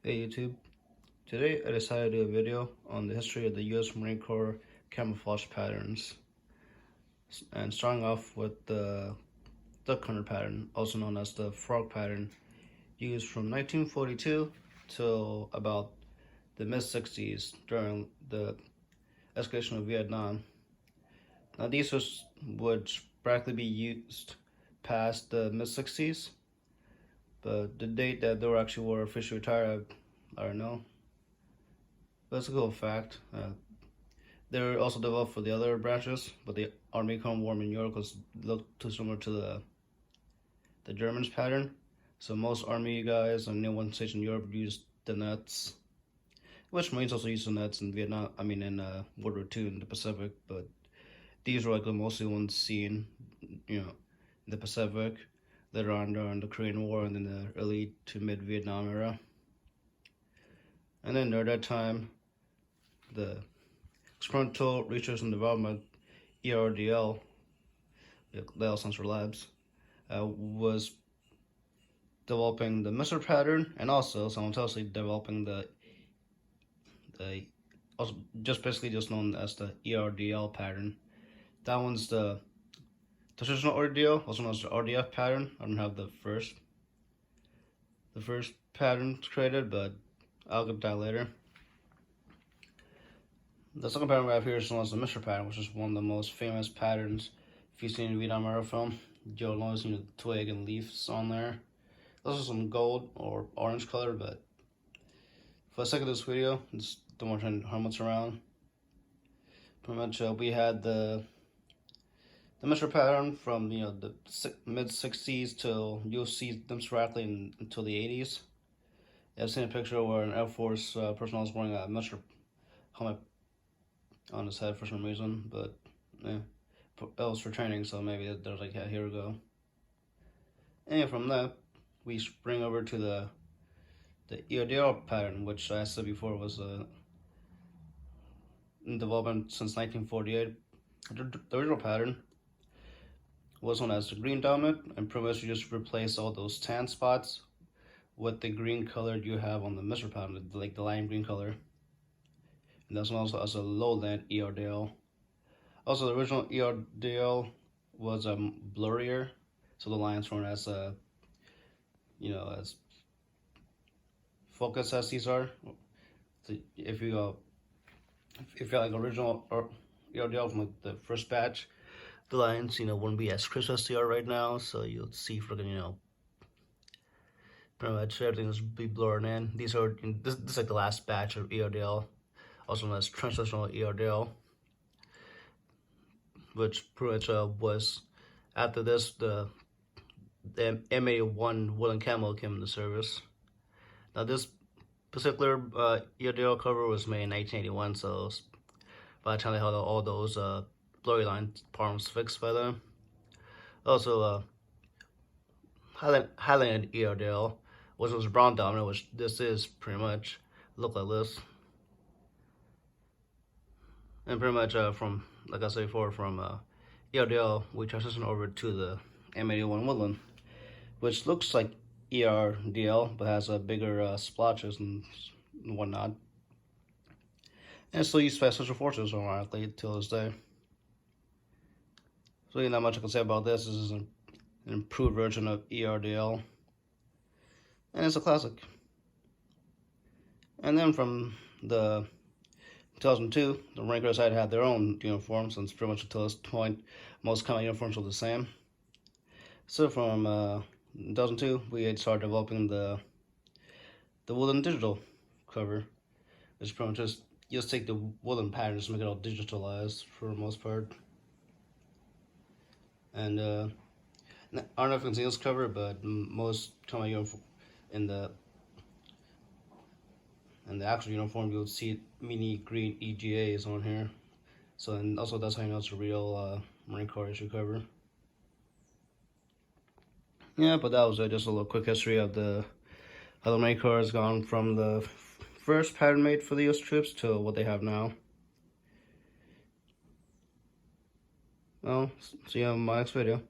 Hey YouTube, today I decided to do a video on the history of the US Marine Corps camouflage patterns, and starting off with the duck hunter pattern, also known as the frog pattern, used from 1942 till about the mid-60s during the escalation of Vietnam. Now these would practically be used past the mid-60s, but the date that they were officially retired, I don't know. But it's a cool fact. They were also developed for the other branches, but the Army Common War in New York looked too similar to the Germans' pattern. So most Army guys and one stationed in Europe used the nets, which Marines also used the nets in Vietnam. I mean, in World War II in the Pacific. But these were like the mostly ones seen, in the Pacific, later on during the Korean War and in the early to mid Vietnam era. And then during that time, the Experimental Research and Development, ERDL, that stands for labs, was developing the Mr. pattern and also simultaneously developing the also just known as the ERDL pattern. That one's the traditional RDL, also known as the RDF pattern. I don't have the first pattern created, but I'll get that later. The second pattern we have here is known as the Mr. pattern, which is one of the most famous patterns if you've seen a Vietnam era film. You'll notice the twig and leaves on there. Those are some gold or orange color, but for the sake of this video, just don't want to how much around. Pretty much, we had the Mr. pattern from the mid 60s till you'll see them sporadically until the 80s. I've seen a picture where an Air Force personnel is wearing a Mr. helmet on his head for some reason, but yeah, that was for training, so maybe there's like, yeah, here we go. And from that, we spring over to the ERDL pattern, which I said before was in development since 1948. The original pattern was known as the green dominant, and pretty much you just replace all those tan spots with the green color you have on the Mr. pattern, like the lime green color. And that's also as a lowland ERDL. Also, the original ERDL was blurrier, so the lines weren't as as focused as these are. So if you like original ERDL from like the first batch, the lines wouldn't be as crisp as they are right now. So you'll see freaking pretty much everything is be blurred in. These are this is like the last batch of ERDL, also known as translational ERDL, which pretty much was after this the M81 woodland camo came into service. Now this particular ERDL cover was made in 1981, so by the time they had all those blurry line problems fixed by them. Also, Highland ERDL, which was brown dominant, which this is pretty much look like this. And pretty much from, like I said before, from ERDL, we transitioned over to the M81 woodland, which looks like ERDL, but has a bigger splotches and whatnot. And it's still used by special forces, ironically, till this day. So not much I can say about this. This is an improved version of ERDL, and it's a classic. And then from the 2002, the Marine Corps decided to have their own uniform, since pretty much until this point, most common uniforms were the same. So from 2002, we had started developing the woodland digital cover, which pretty much just take the woodland patterns and make it all digitalized for the most part. And I don't know if you can see this cover, but most common uniform in the actual uniform, you'll see mini green EGAs on here. So, and also that's how you know it's a real Marine Corps issue cover. Yeah, but that was just a little quick history of how the Marine Corps has gone from the first pattern made for the US troops to what they have now. Well, see you in my next video.